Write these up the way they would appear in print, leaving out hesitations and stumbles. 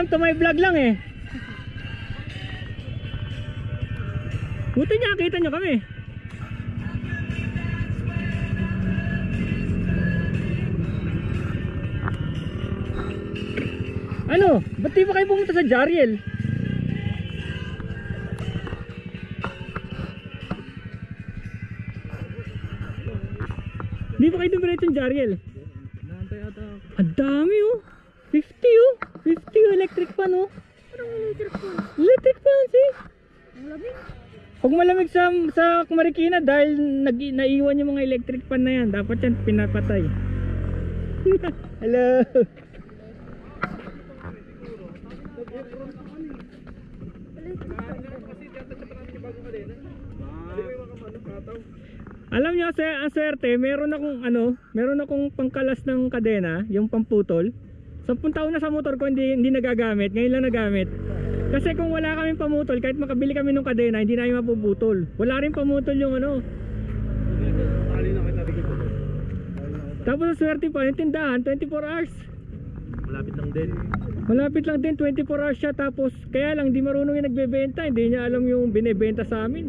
welcome to my vlog lang eh. Buti niya, kita nyo kami. Ano? Ba't di ba kayo pumunta sa Jariel? Di ba kayo dumiretso yung Jariel? Ang dami oh. 50 oh. 50 oh, electric fan oh. Anong electric fan? Electric fan eh. Ang lamig. Huwag malamig sa Marikina dahil naiwan yung mga electric fan na yan. Dapat yan pinapatay. Hello. Alam niyo, ang swerte, meron akong pangkalas ng kadena, yung pamputol. 10 taon na sa motor ko hindi nagagamit, ngayon lang nagamit. Kasi kung wala kaming pamutol, kahit makabili kami ng kadena, hindi namin mapuputol. Wala rin pamutol yung ano. Tapos ang swerte pa, yung tindahan, 24 hours. Malapit lang din. Malapit lang din, 24 hours siya. Tapos kaya lang, hindi marunong yung nagbebenta, hindi niya alam yung binebenta sa amin.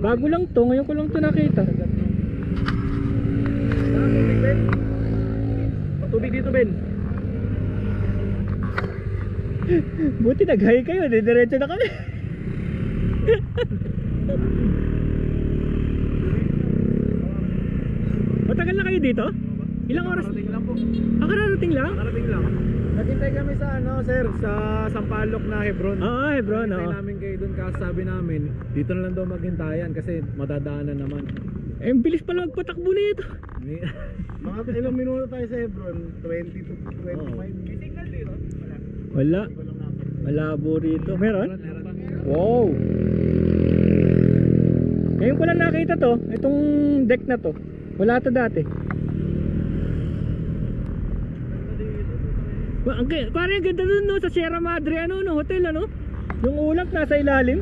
Bago lang to, ngayon ko lang to nakita. Tubig dito, Ben. Buti nag-high kayo, diretso na kami. Matagal na kayo dito? Ilang oras? Nakarating lang po. Kararating lang? Nakarating lang. Naghintay kami sa sir, sa Sampaloc na Hebron. Oo, Hebron. Naghintay namin kayo doon kasi sabi namin, dito na lang daw maghintayan kasi madadaanan naman. Eh, bilis pala magpatakbo na ito. Mga ilang minuto tayo sa Hebron, 20 to 25. May signal dito? Wala. Malabo rito. Meron? Meron. Wow. Ngayon ko lang nakita to, itong deck na to. Wala to dati. Parang ang ganda dun no, sa Sierra Madre hotel yung ulap nasa ilalim.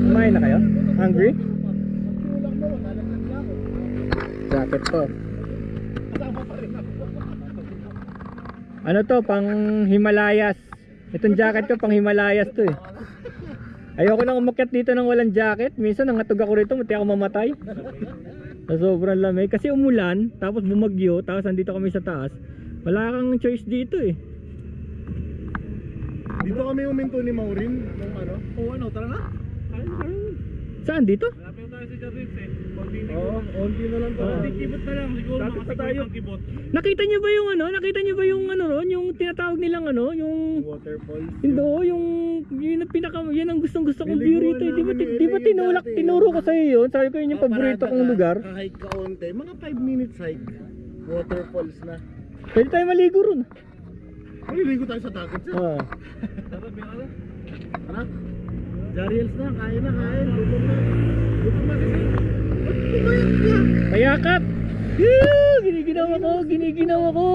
Kumain na kayo? Hungry? Jacket to. Ano to, pang Himalayas. Itong jacket ko pang Himalayas to eh. Ayoko nang umakyat dito nang walang jacket. Minsan nangatog ako rito, mati ako mamatay. Sa sobrang lamig. Kasi umulan, tapos bumagyo, tapos nandito kami sa taas. Wala kang choice dito eh. Dito kami uminto ni Maureen nung tara na. Saan dito? Malapit tayo sa Jarvis eh. Oo, onti na lang tayo. Kibot na lang, siguro makasipot ng kibot. Nakita niyo ba yung nakita niyo ba yung ron, yung tinatawag nilang yung Waterfalls. Yun ang yan ang gustong-gusto kong view rito. Di ba tinuro ko sa iyo yun? Sabi ko yun yung paborito kong lugar. Hike ka onte, mga 5 minutes hike. Waterfalls na. Pwede tayo maligo ron. Maliligo tayo sa takot siya. Ah. Ano? Jariels na, kain na, kain. Gutom na. Gutom na kasi. Ba't pumayag ka? Payakap! Giniginaw ako!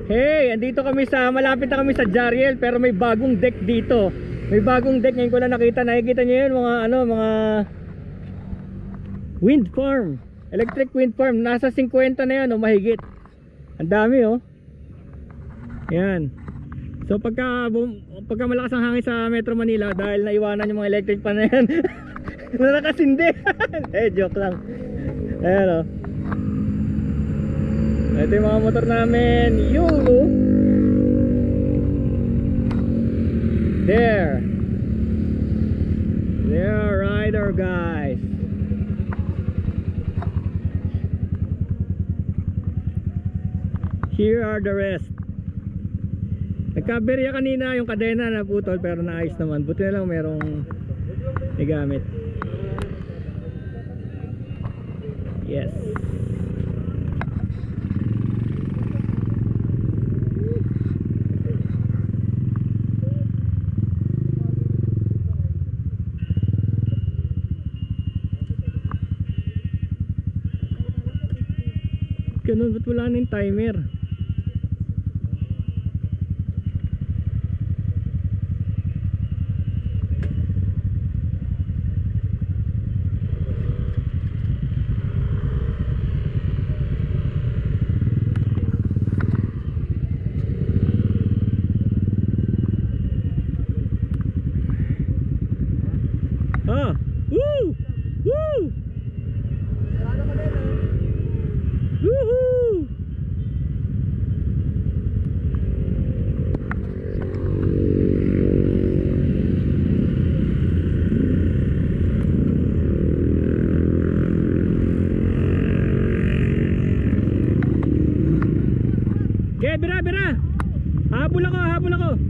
Hey, andito kami malapit na kami sa Jariel, pero may bagong deck dito. May bagong deck ngayon ko lang nakita. Nakikita niyo 'yun, mga wind farm. Electric wind farm, nasa 50 na 'yan mahigit. Ang dami Yan. So pagka malakas ang hangin sa Metro Manila dahil naiwanan yung mga electric pan na 'yan. Na nakasindi. Joke lang. Ayan ito yung mga motor namin. There are rider guys. Here are the rest. Nagkaberya kanina yung kadena na putol, pero naayos naman. Buti na lang merong gamit. Yes. nun? Ba't wala na yung timer? Ah! Woo! Woo! Woohoo! Okay, bira, bira! Habol ako, habol ako!